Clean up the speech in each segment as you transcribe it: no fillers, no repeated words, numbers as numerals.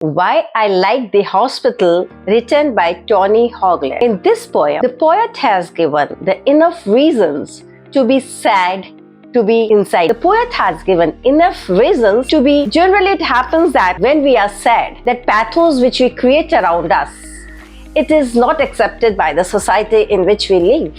Why I Like the Hospital, written by Tony Hoagland. In this poem, the poet has given the enough reasons to be sad, to be inside. The poet has given enough reasons to be. Generally, it happens that when we are sad, that pathos which we create around us, it is not accepted by the society in which we live.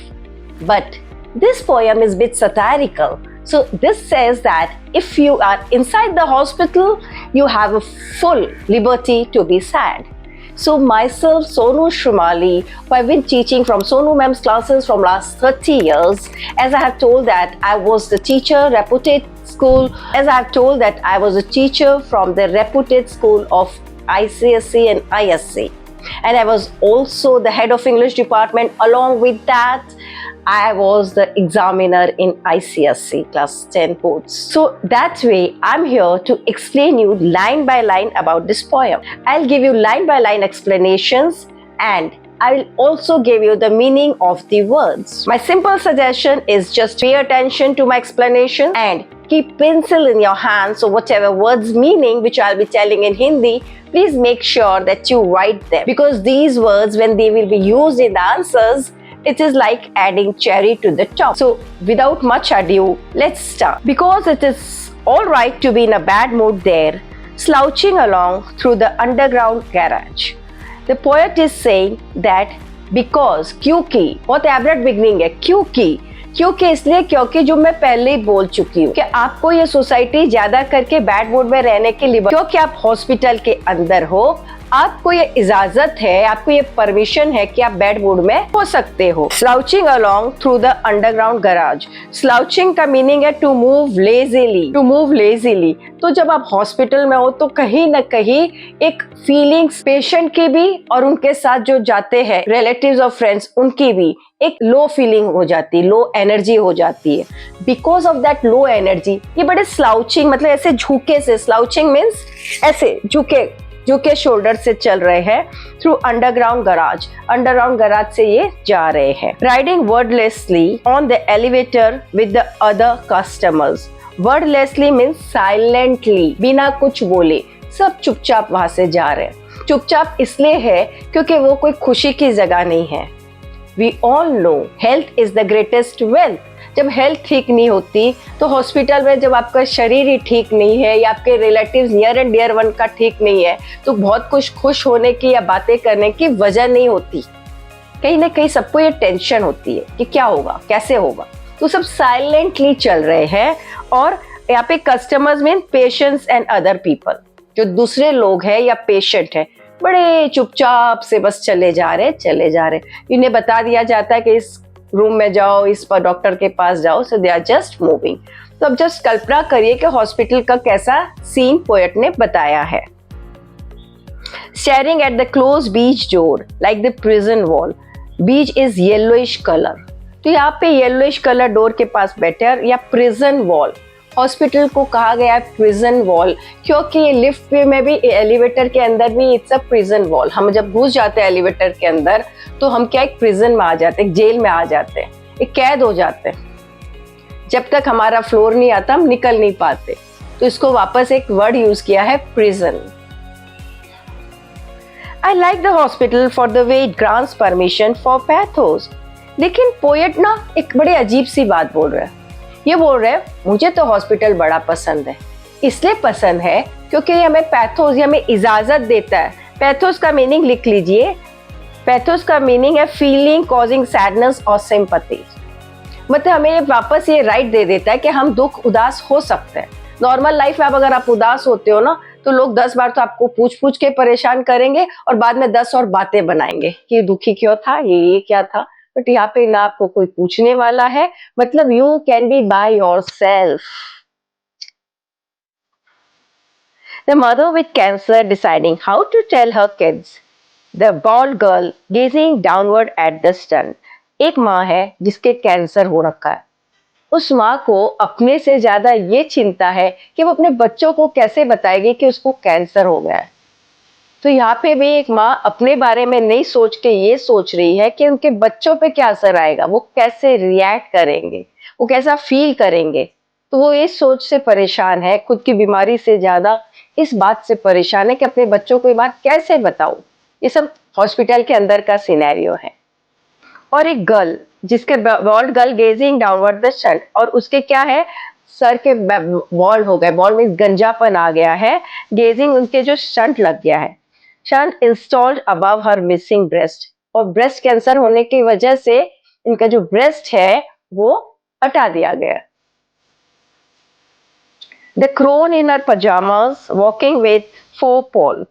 But this poem is a bit satirical. So this says that if you are inside the hospital, you have a full liberty to be sad. So myself, Sonu Shrimali, who I've been teaching from Sonu Ma'am's classes from last 30 years, as I have told that I was the teacher, reputed school, as I have told that I was a teacher from the reputed school of ICSE and ISC. And I was also the head of English department. Along with that, I was the examiner in ICSE class 10 boards. So that way, I'm here to explain you line by line about this poem. I'll give you line by line explanations, and I will also give you the meaning of the words. My simple suggestion is just pay attention to my explanation and keep pencil in your hand. So whatever words meaning which I'll be telling in Hindi, please make sure that you write them, because these words, when they will be used in the answers, it is like adding cherry to the top. So without much ado, let's start. Because it is all right to be in a bad mood there, slouching along through the underground garage. The poet is saying that because, क्योंकि, बहुत एब्रेट beginning है, क्योंकि इसलिए क्योंकि जो मैं पहले ही बोल चुकी हूँ कि आपको ये सोसाइटी ज्यादा करके बैड मूड में रहने की लिबर्टी, क्योंकि आप हॉस्पिटल के अंदर हो, आपको ये इजाजत है, आपको ये परमिशन है कि आप बैड मूड में हो सकते हो. Slouching along through the underground garage. Slouching का मीनिंग है टू मूव लेजीली. तो जब आप हॉस्पिटल में हो तो कहीं ना कहीं एक फीलिंग्स पेशेंट की भी और उनके साथ जो जाते हैं रिलेटिव्स और फ्रेंड्स, उनकी भी एक लो फीलिंग हो जाती है, लो एनर्जी हो जाती है. Because of that low energy, ये बड़े स्लाउचिंग, मतलब ऐसे झुके से, स्लाउचिंग मीन्स ऐसे झुके शोल्डर से चल रहे हैं थ्रू अंडरग्राउंड गराज से ये जा रहे हैं. Riding wordlessly on the elevator with the other customers. Wordlessly means silently, बिना कुछ बोले सब चुपचाप वहां से जा रहे हैं. चुपचाप इसलिए है क्योंकि वो कोई खुशी की जगह नहीं है. We all know health is the greatest wealth. जब हेल्थ ठीक नहीं होती तो हॉस्पिटल में, जब आपका शरीर ही ठीक नहीं है या आपके relatives near and dear one का ठीक नहीं है, तो बहुत कुछ खुश होने की या बातें करने की वजह नहीं होती. कहीं ना कहीं सबको ये टेंशन होती है कि क्या होगा, कैसे होगा. तो सब साइलेंटली चल रहे हैं. और यहाँ पे customers mean patients and other people, जो दूसरे लोग हैं या पेशेंट है, बड़े चुपचाप से बस चले जा रहे. इन्हें बता दिया जाता है कि इस रूम में जाओ, इस पर डॉक्टर के पास जाओ. सो दे आर जस्ट मूविंग. तो अब जस्ट कल्पना करिए कि हॉस्पिटल का कैसा सीन पोएट ने बताया है. Staring at the close beach door like the prison wall. Beach is yellowish colour. तो यहाँ पे येलोइश कलर डोर के पास बैठे हैं. या प्रिजन वॉल, हॉस्पिटल को कहा गया है प्रिजन वॉल क्योंकि ये लिफ्ट में भी, एलिवेटर के अंदर भी इट्स अ प्रिजन वॉल. हम जब घुस जाते हैं एलिवेटर के अंदर तो हम क्या एक प्रिजन में आ जाते हैं, एक जेल में आ जाते हैं, एक कैद हो जाते हैं. जब तक हमारा फ्लोर नहीं आता हम निकल नहीं पाते. तो इसको वापस एक वर्ड यूज किया है, prison. I like the hospital for the way it grants permission for pathos. लेकिन पोएट ना एक बड़ी अजीब सी बात बोल रहा है. ये बोल रहे हैं मुझे तो हॉस्पिटल बड़ा पसंद है. इसलिए पसंद है क्योंकि ये हमें पैथोस, ये हमें इजाजत देता है. पैथोस का मीनिंग लिख लीजिए. पैथोस का मीनिंग है फीलिंग कॉजिंग सैडनेस और सिंपैथी. मतलब हमें वापस ये राइट दे देता है कि हम दुख उदास हो सकते हैं. नॉर्मल लाइफ में अगर आप उदास होते हो ना, तो लोग 10 बार तो आपको पूछ के परेशान करेंगे और बाद में 10 और बातें बनाएंगे कि दुखी क्यों था, ये क्या था. बट यहाँ पे ना आपको कोई पूछने वाला है. मतलब you can be by yourself. The mother with cancer deciding how to tell her kids. The bald girl gazing downward at the stun. एक माँ है जिसके कैंसर हो रखा है. उस माँ को अपने से ज्यादा ये चिंता है कि वो अपने बच्चों को कैसे बताएगी कि उसको कैंसर हो गया है. तो यहाँ पे भी एक माँ अपने बारे में नहीं सोच के ये सोच रही है कि उनके बच्चों पे क्या असर आएगा, वो कैसे रिएक्ट करेंगे, वो कैसा फील करेंगे. तो वो इस सोच से परेशान है खुद की बीमारी से ज्यादा इस बात से परेशान है कि अपने बच्चों को ये बात कैसे बताऊं। ये सब हॉस्पिटल के अंदर का सिनेरियो है। और एक गर्ल जिसके bald girl gazing downward the sun, और उसके क्या है, सर के बॉल्ड हो गए, बॉल्ड मीन्स गंजापन आ गया है, गेजिंग उनके जो शंट लग गया है, शंट इंस्टॉल्ड अबव हर मिसिंग ब्रेस्ट, और ब्रेस्ट कैंसर होने की वजह से इनका जो ब्रेस्ट है वो हटा दिया गया। The crone in her pyjamas walking with 4 pole.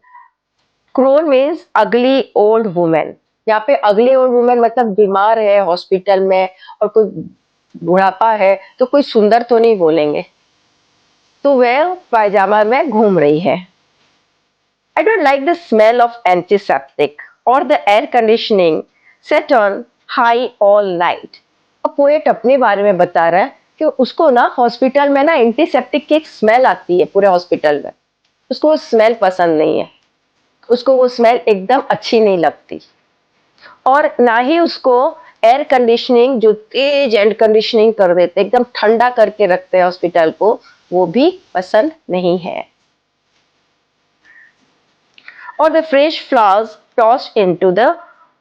Crone means ugly old women. यहाँ पे अगली ओल्ड वुमेन मतलब बीमार है हॉस्पिटल में और कोई बुढ़ापा है तो कोई सुंदर तो नहीं बोलेंगे, तो वह पायजामा में घूम रही है। I don't like the smell of antiseptic or the air conditioning set on high all night. अब पोएट अपने बारे में बता रहा है कि उसको ना हॉस्पिटल में ना एंटीसेप्टिक की एक स्मेल आती है पूरे हॉस्पिटल में, उसको वो स्मेल पसंद नहीं है, उसको वो स्मेल एकदम अच्छी नहीं लगती। और ना ही उसको एयर कंडीशनिंग, जो तेज एयर कंडीशनिंग कर देते एकदम ठंडा करके रखते हैं हॉस्पिटल को, वो भी पसंद नहीं है। और the fresh flowers tossed into the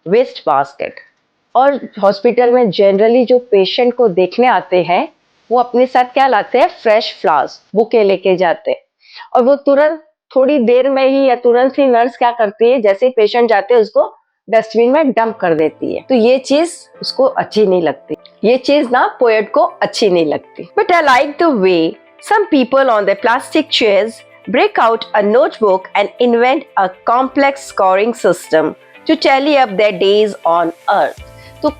waste basket. और हॉस्पिटल में जनरली जो पेशेंट को देखने आते हैं वो अपने साथ क्या लाते हैं, फ्रेश फ्लावर्स, बुके लेके जाते हैं, और वो तुरंत थोड़ी देर में ही या तुरंत ही नर्स क्या करती है, जैसे ही पेशेंट जाते हैं उसको डस्टबिन में डंप कर देती है। तो ये चीज उसको अच्छी नहीं लगती, ये चीज ना पोएट को अच्छी नहीं लगती। But I like the way some people on the plastic chairs break out a notebook and invent a complex scoring system to tally up their days on earth. तो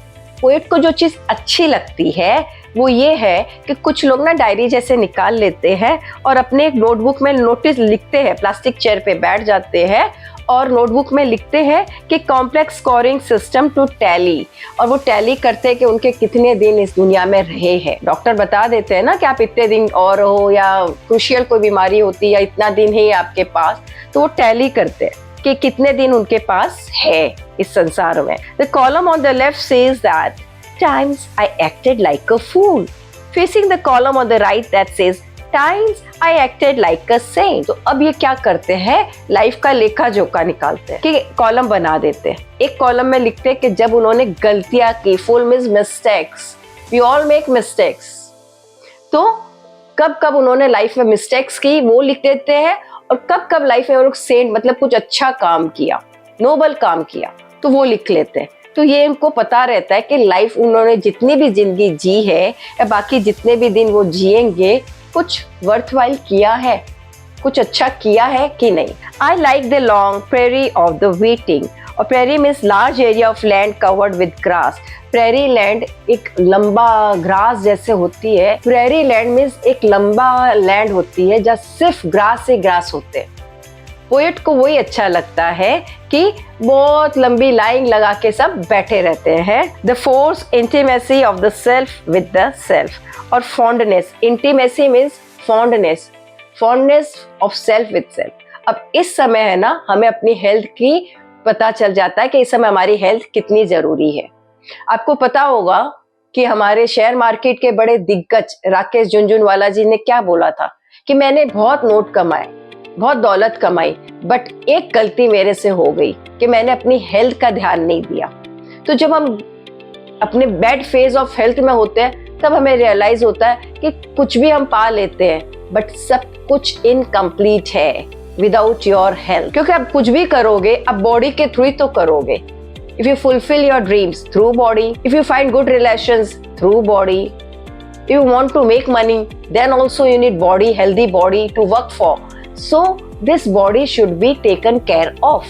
पोएट को जो चीज अच्छी लगती है वो ये है कि कुछ लोग ना डायरी जैसे निकाल लेते हैं और अपने एक नोटबुक में नोटिस लिखते हैं, प्लास्टिक चेयर पे बैठ जाते हैं और नोटबुक में लिखते हैं कि complex scoring system to tally, और वो टैली करते हैं कि उनके कितने दिन इस दुनिया में रहे हैं। डॉक्टर बता देते हैं ना कि आप इतने दिन और हो, या क्रूशियल कोई बीमारी होती है या इतना दिन है आपके पास, तो वो टैली करते हैं कि कितने दिन उनके पास है इस संसार में। The column on the left says that times I acted like a fool, facing the column on the right that says times I acted like a saint. तो अब ये क्या करते हैं, लाइफ का लेखा जोखा निकालते हैं कि कॉलम बना देते हैं। एक कॉलम में लिखते हैं कि जब उन्होंने गलतियां की, full means mistakes, we all make mistakes, तो कब कब उन्होंने लाइफ में मिस्टेक्स की वो लिख देते हैं, और कब कब लाइफ में वो लोग सेंट मतलब कुछ अच्छा काम किया, नोबल काम किया, तो वो लिख लेते हैं। तो ये इनको पता रहता है कि लाइफ उन्होंने जितनी भी जिंदगी जी है या बाकी जितने भी दिन वो जिएंगे, कुछ वर्थवाइल किया है, कुछ अच्छा किया है कि नहीं। I like the long prairie of the waiting, और prairie means large area of land covered with grass. Prairie land एक लंबा ग्रास जैसे होती है, प्रेरी लैंड मीन्स एक लंबा लैंड होती है जहाँ सिर्फ ग्रास से ग्रास होते हैं। पोएट को वही अच्छा लगता है कि बहुत लंबी लाइन लगा के सब बैठे रहते हैं। The force intimacy of the self with the self, और fondness, intimacy means fondness, fondness of self with self. अब इस समय है ना, हमें अपनी हेल्थ की पता चल जाता है कि इस समय हमारी हेल्थ कितनी जरूरी है। आपको पता होगा कि हमारे शेयर मार्केट के बड़े दिग्गज राकेश झुनझुनवाला जी ने क्या बोला था कि मैंने बहुत नोट कमाए, बहुत दौलत कमाई, बट एक गलती मेरे से हो गई कि मैंने अपनी हेल्थ का ध्यान नहीं दिया। तो जब हम अपने बैड फेज ऑफ हेल्थ में होते हैं तब हमें रियलाइज होता है कि कुछ भी हम पा लेते हैं बट सब कुछ इनकम्प्लीट है विदाउट योर हेल्थ। क्योंकि आप कुछ भी करोगे आप बॉडी के थ्रू ही तो करोगे। If you fulfil your dreams through body, if you find good relations through body, if you want to make money then also you need body, healthy body to work for. So this body should be taken care of.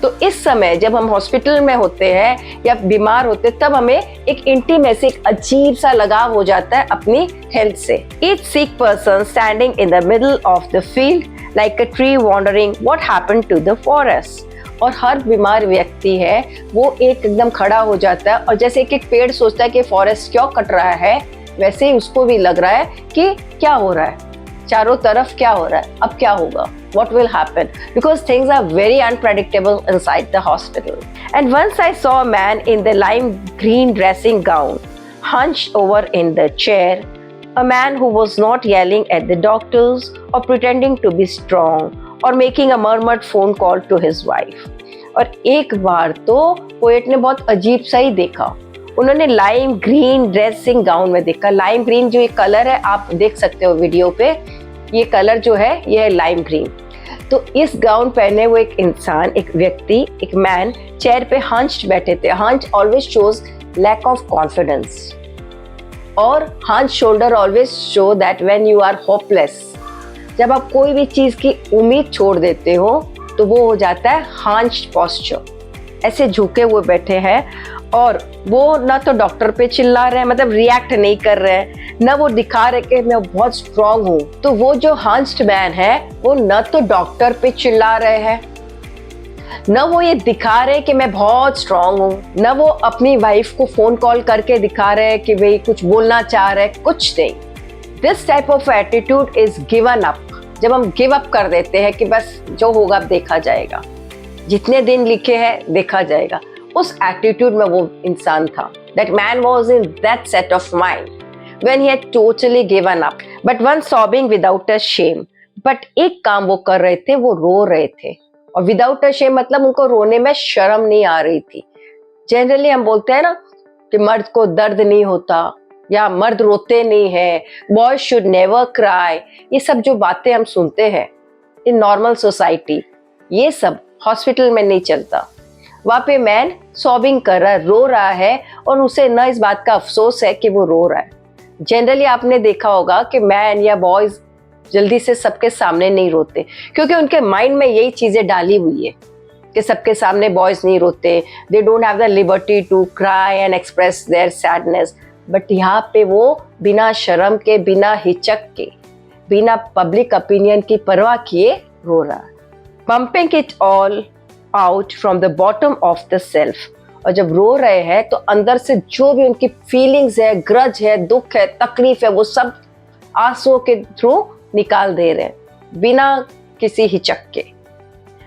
तो इस समय जब हम hospital में होते हैं या बीमार होते हैं तब हमें एक इंटीमेसी, एक अजीब सा लगाव हो जाता है अपनी हेल्थ से। Each sick person standing in the middle of the field like a tree wondering what happened to the forest. और हर बीमार व्यक्ति है वो एक एकदम खड़ा हो जाता है और जैसे एक पेड़ सोचता है कि फॉरेस्ट क्यों कट रहा है, वैसे ही उसको भी लग रहा है कि क्या हो रहा है, चारों तरफ क्या हो रहा है, अब क्या होगा, what will happen, because things are very unpredictable inside the hospital. And once I saw a man in the lime green dressing gown hunched over in the chair A man who was not yelling at the doctors or pretending to be strong or making a murmured phone call to his wife. और एक बार तो poet ने बहुत अजीब सा ही देखा। उन्होंने lime green dressing gown में देखा। लाइम ग्रीन जो ये कलर है, आप देख सकते हो वीडियो पे, ये कलर जो है ये है लाइम ग्रीन। तो इस गाउन पहने हुए एक इंसान, एक व्यक्ति, एक मैन चेयर पे हंच्ड बैठे थे। Hunch always shows lack of confidence, और hunch shoulder always show that when you are hopeless. जब आप कोई भी चीज की उम्मीद छोड़ देते हो तो वो हो जाता है हंच्ड पोस्चर। ऐसे झुके हुए बैठे हैं, और वो ना तो डॉक्टर पे चिल्ला रहे हैं, मतलब रिएक्ट नहीं कर रहे हैं, ना वो दिखा रहे कि मैं बहुत स्ट्रांग हूँ। तो वो जो हंच्ड मैन है वो न तो डॉक्टर पे चिल्ला रहे हैं, न वो ये दिखा रहे कि मैं बहुत स्ट्रांग हूँ, न वो अपनी वाइफ को फोन कॉल करके दिखा रहे कि भाई कुछ बोलना चाह रहे, कुछ नहीं। This type of attitude is given up. जब हम गिव अप कर देते हैं कि बस जो होगा अब देखा जाएगा, जितने दिन लिखे हैं देखा जाएगा, उस एटीट्यूड में वो इंसान था। That man was in that set of mind when he had totally given up, but one sobbing without a shame. But एक काम वो कर रहे थे, वो रो रहे थे, और विदाउट अ शेम मतलब उनको रोने में शर्म नहीं आ रही थी। जनरली हम बोलते हैं ना कि मर्द को दर्द नहीं होता, या मर्द रोते नहीं है, बॉयज शुड नेवर क्राई, ये सब जो बातें हम सुनते हैं इन नॉर्मल सोसाइटी, ये सब हॉस्पिटल में नहीं चलता। वहाँ पे मैन सॉबिंग कर रहा है, रो रहा है, और उसे न इस बात का अफसोस है कि वो रो रहा है। जनरली आपने देखा होगा कि मैन या बॉयज जल्दी से सबके सामने नहीं रोते, क्योंकि उनके माइंड में यही चीजें डाली हुई है कि सबके सामने बॉयज नहीं रोते, they don't have the liberty to cry and express their sadness. But यहाँ पे वो बिना शर्म के, बिना हिचक के, बिना पब्लिक ओपिनियन की परवाह किए रो रहा है। Pumping it all out from the bottom of the self. और जब रो रहे हैं तो अंदर से जो भी उनकी फीलिंग्स है, ग्रज है, दुख है, तकलीफ है, वो सब आंसुओं के थ्रू निकाल दे रहे हैं बिना किसी हिचक के।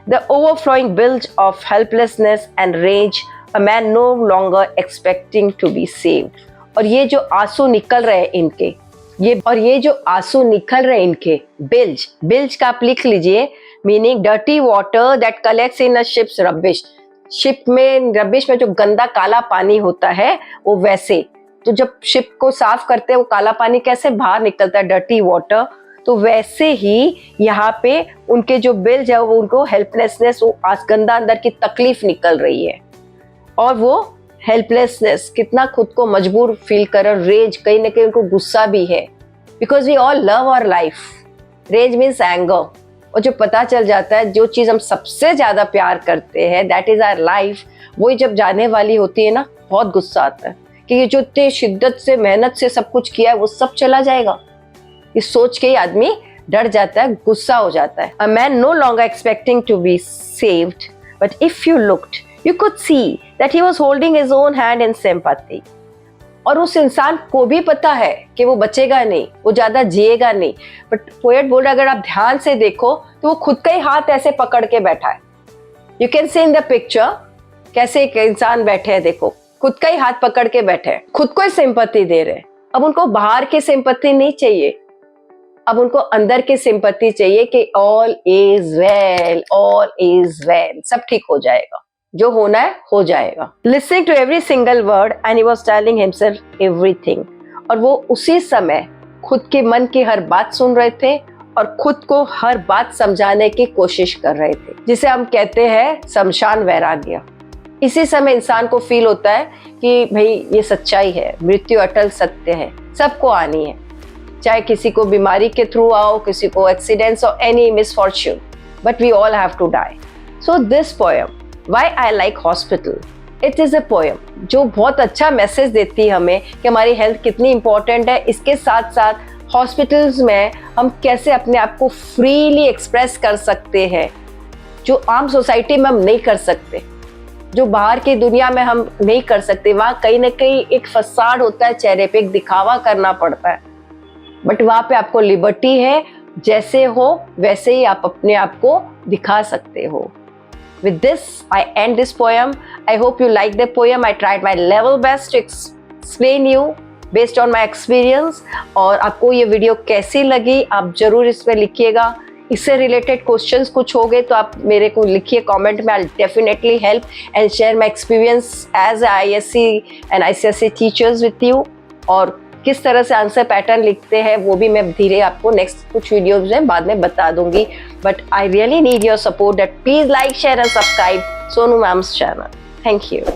The overflowing bilge of helplessness and rage, a man no longer expecting to be saved. और ये जो आंसू निकल रहे हैं इनके, ये जो आंसू निकल रहे हैं इनके, बिल्ज का आप लिख लीजिए, meaning dirty water that collects in a ships rubbish. Ship में रबिश में जो गंदा काला पानी होता है वो वैसे, तो जब शिप को साफ करते हैं वो काला पानी कैसे बाहर निकलता है, डर्टी वाटर, तो वैसे ही यहाँ पे उनके जो बिल्ज है वो उनको हेल्पलेसनेस, वो गंदा अंदर की तकलीफ निकल रही है, और वो हेल्पलेसनेस कितना खुद को मजबूर फील कर, रेज कहीं ना कहीं उनको गुस्सा भी है, because we all love our life. Rage means anger, और जो पता चल जाता है जो चीज हम सबसे ज्यादा प्यार करते हैं, दैट इज आवर लाइफ, वही जब जाने वाली होती है ना, बहुत गुस्सा आता है कि ये जो इतने शिद्दत से मेहनत से सब कुछ किया है वो सब चला जाएगा। इस सोच के ही आदमी डर जाता है, गुस्सा हो जाता है। A man no longer expecting to be saved, but if you looked you could see that he was holding his own hand in sympathy। और उस इंसान को भी पता है कि वो बचेगा नहीं, वो ज्यादा जिएगा नहीं, बट पोएट बोल रहा है अगर आप ध्यान से देखो तो वो खुद का ही हाथ ऐसे पकड़ के बैठा है। You can see in the picture कैसे एक इंसान बैठे हैं, देखो खुद का ही हाथ पकड़ के बैठे हैं, खुद को ही सिंपैथी दे रहे हैं। अब उनको बाहर की सिंपैथी नहीं चाहिए, अब उनको अंदर की सिंपैथी चाहिए कि all is well, all is well, सब ठीक हो जाएगा, जो होना है हो जाएगा। Listening to every single word and he was telling himself everything. और वो उसी समय खुद के मन की हर बात सुन रहे थे और खुद को हर बात समझाने की कोशिश कर रहे थे, जिसे हम कहते हैं शमशान वैराग्य। इसी समय इंसान को फील होता है कि भाई ये सच्चाई है, मृत्यु अटल सत्य है, सबको आनी है, चाहे किसी को बीमारी के थ्रू आओ, किसी को एक्सीडेंट्स और any misfortune, but we all have to die. So this poem Why I like hospital, it is a poem जो बहुत अच्छा मैसेज देती है हमें कि हमारी हेल्थ कितनी इंपॉर्टेंट है। इसके साथ साथ हॉस्पिटल्स में हम कैसे अपने आप को फ्रीली एक्सप्रेस कर सकते हैं, जो आम सोसाइटी में हम नहीं कर सकते, जो बाहर की दुनिया में हम नहीं कर सकते। वहाँ कहीं ना कहीं एक फसाड होता है, चेहरे पे एक दिखावा करना पड़ता है, बट वहाँ पे आपको लिबर्टी है, जैसे हो वैसे ही आप अपने आप को दिखा सकते हो। With this, I end this poem. I hope you like the poem. I tried my level best to explain you based on my experience. और आपको ये वीडियो कैसी लगी आप ज़रूर इसमें लिखिएगा। इससे रिलेटेड क्वेश्चंस कुछ हो गए तो आप मेरे को लिखिए कमेंट में। I definitely help and share my experience as ISC and ICSE teachers with you. और किस तरह से आंसर पैटर्न लिखते हैं वो भी मैं धीरे आपको नेक्स्ट कुछ वीडियोज में बाद में बता दूंगी। But I really need your support that please like share and subscribe Sonu ma'am's channel. Thank you.